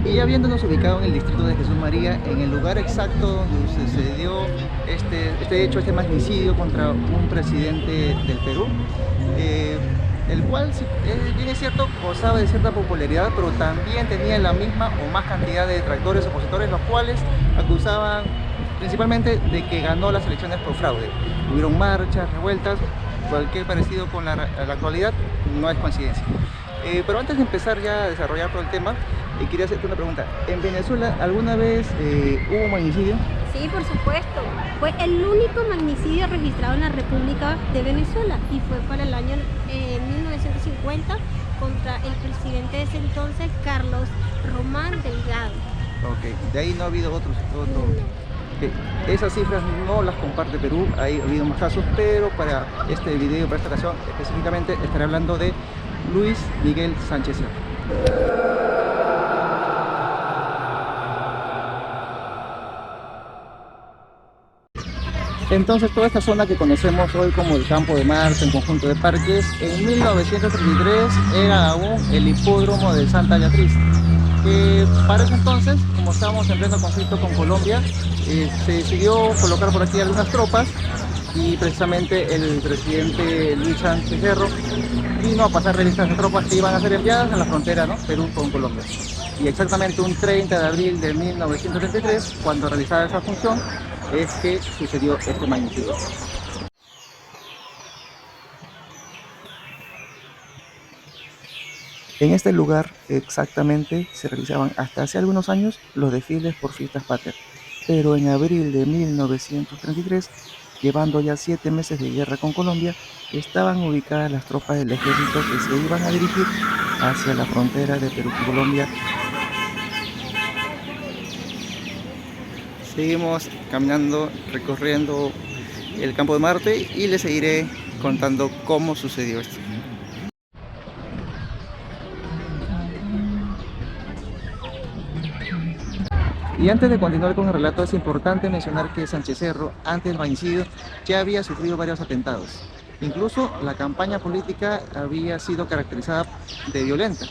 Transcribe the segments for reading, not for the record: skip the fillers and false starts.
Y ya habiéndonos ubicado en el distrito de Jesús María, en el lugar exacto donde sucedió este hecho, este magnicidio contra un presidente del Perú, el cual, si bien es cierto, gozaba de cierta popularidad, pero también tenía la misma o más cantidad de detractores, opositores, los cuales acusaban principalmente de que ganó las elecciones por fraude. Hubieron marchas, revueltas, cualquier parecido con la actualidad no es coincidencia. Pero antes de empezar ya a desarrollar todo el tema, quería hacerte una pregunta. ¿En Venezuela alguna vez hubo magnicidio? Sí, por supuesto. Fue el único magnicidio registrado en la República de Venezuela y fue para el año 1950 contra el presidente de ese entonces, Carlos Román Delgado. Ok, de ahí no ha habido otros. No. Esas cifras no las comparte Perú, ha habido más casos, pero para este video, para esta ocasión específicamente, estaré hablando de Luis Miguel Sánchez Cerro. Entonces toda esta zona que conocemos hoy como el Campo de Marte, un conjunto de parques, en 1933 era aún el hipódromo de Santa Beatriz, que para ese entonces, como estábamos en pleno conflicto con Colombia, se decidió colocar por aquí algunas tropas y precisamente el presidente Luis Sánchez Cerro vino a pasar revistas de tropas que iban a ser enviadas a la frontera, ¿no?, Perú con Colombia. Y exactamente un 30 de abril de 1933, cuando realizaba esa función, es que sucedió este magnicidio. En este lugar exactamente se realizaban hasta hace algunos años los desfiles por fiestas patrias, pero en abril de 1933, llevando ya 7 meses de guerra con Colombia, estaban ubicadas las tropas del ejército que se iban a dirigir hacia la frontera de Perú con Colombia. Seguimos caminando, recorriendo el Campo de Marte y les seguiré contando cómo sucedió esto. Y antes de continuar con el relato, es importante mencionar que Sánchez Cerro, antes del magnicidio, ya había sufrido varios atentados. Incluso la campaña política había sido caracterizada de violenta,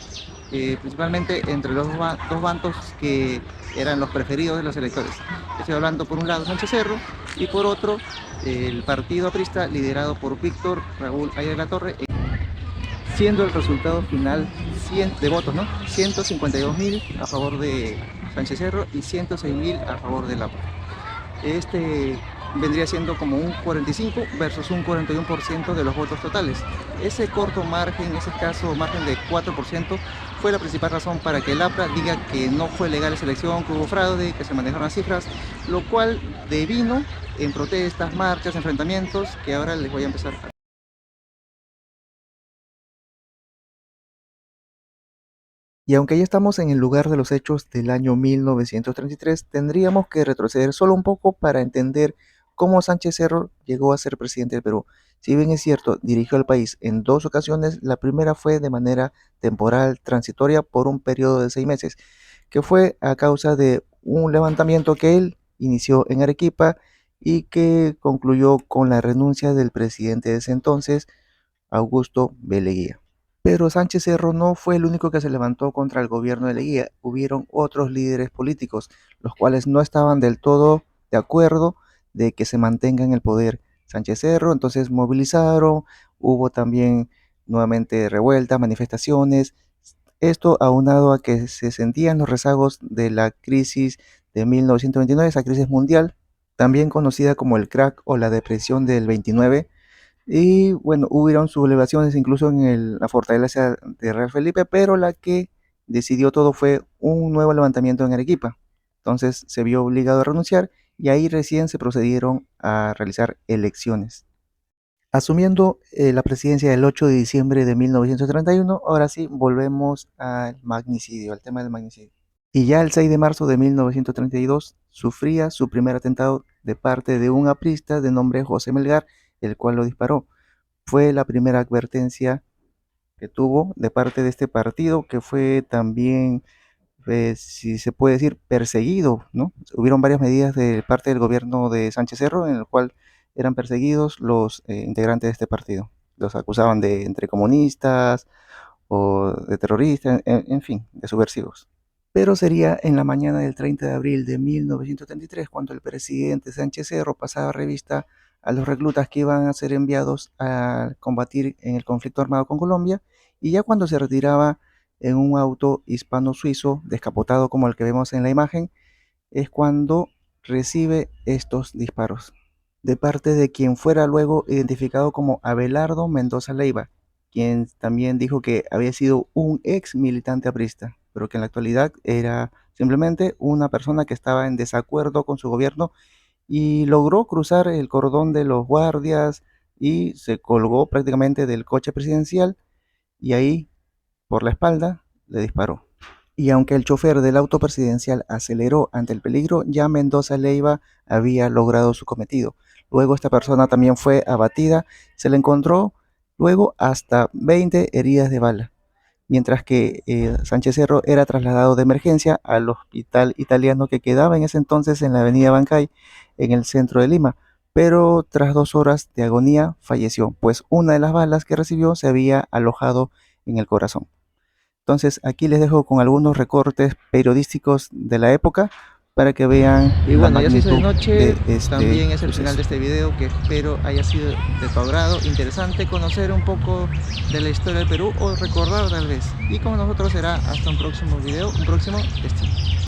principalmente entre los dos bandos que eran los preferidos de los electores. Estoy hablando por un lado Sánchez Cerro y por otro el partido aprista liderado por Víctor Raúl Aya de la Torre, siendo el resultado final de votos, ¿no? 152.000 a favor de Sánchez Cerro y 106.000 a favor de Lapra. Este vendría siendo como un 45 versus un 41% de los votos totales. Ese corto margen, ese escaso margen de 4%, fue la principal razón para que Lapra diga que no fue legal esa elección, que hubo fraude, que se manejaron las cifras, lo cual devino en protestas, marchas, enfrentamientos, que ahora les voy a empezar a... Y aunque ya estamos en el lugar de los hechos del año 1933, tendríamos que retroceder solo un poco para entender cómo Sánchez Cerro llegó a ser presidente del Perú. Si bien es cierto, dirigió al país en 2 ocasiones, la primera fue de manera temporal, transitoria, por un periodo de 6 meses, que fue a causa de un levantamiento que él inició en Arequipa y que concluyó con la renuncia del presidente de ese entonces, Augusto B. Leguía. Pero Sánchez Cerro no fue el único que se levantó contra el gobierno de Leguía. Hubieron otros líderes políticos, los cuales no estaban del todo de acuerdo de que se mantenga en el poder Sánchez Cerro, entonces movilizaron, hubo también nuevamente revueltas, manifestaciones, esto aunado a que se sentían los rezagos de la crisis de 1929, esa crisis mundial, también conocida como el crack o la depresión del 29, y bueno, hubieron sublevaciones incluso en la fortaleza de Real Felipe, pero la que decidió todo fue un nuevo levantamiento en Arequipa. Entonces se vio obligado a renunciar y ahí recién se procedieron a realizar elecciones. Asumiendo la presidencia el 8 de diciembre de 1931, ahora sí volvemos al magnicidio, al tema del magnicidio. Y ya el 6 de marzo de 1932 sufría su primer atentado de parte de un aprista de nombre José Melgar, el cual lo disparó. Fue la primera advertencia que tuvo de parte de este partido, que fue también, si se puede decir, perseguido, ¿no? Hubieron varias medidas de parte del gobierno de Sánchez Cerro en el cual eran perseguidos los integrantes de este partido. Los acusaban de entre comunistas o de terroristas, en fin, de subversivos. Pero sería en la mañana del 30 de abril de 1933 cuando el presidente Sánchez Cerro pasaba revista a los reclutas que iban a ser enviados a combatir en el conflicto armado con Colombia, y ya cuando se retiraba en un auto hispano-suizo descapotado como el que vemos en la imagen, es cuando recibe estos disparos de parte de quien fuera luego identificado como Abelardo Mendoza Leiva, quien también dijo que había sido un ex militante aprista, pero que en la actualidad era simplemente una persona que estaba en desacuerdo con su gobierno y logró cruzar el cordón de los guardias y se colgó prácticamente del coche presidencial y ahí por la espalda le disparó. Y aunque el chofer del auto presidencial aceleró ante el peligro, ya Mendoza Leiva había logrado su cometido. Luego esta persona también fue abatida, se le encontró luego hasta 20 heridas de bala, mientras que Sánchez Cerro era trasladado de emergencia al hospital italiano que quedaba en ese entonces en la avenida Bancay, en el centro de Lima. Pero tras 2 horas de agonía falleció, pues una de las balas que recibió se había alojado en el corazón. Entonces aquí les dejo con algunos recortes periodísticos de la época para que vean Y la bueno, ya se hizo de magnitud noche, de este también es el final de suceso. este video que espero haya sido de tu agrado, interesante conocer un poco de la historia del Perú o recordar tal vez. Y como nosotros será hasta un próximo video, un próximo destino.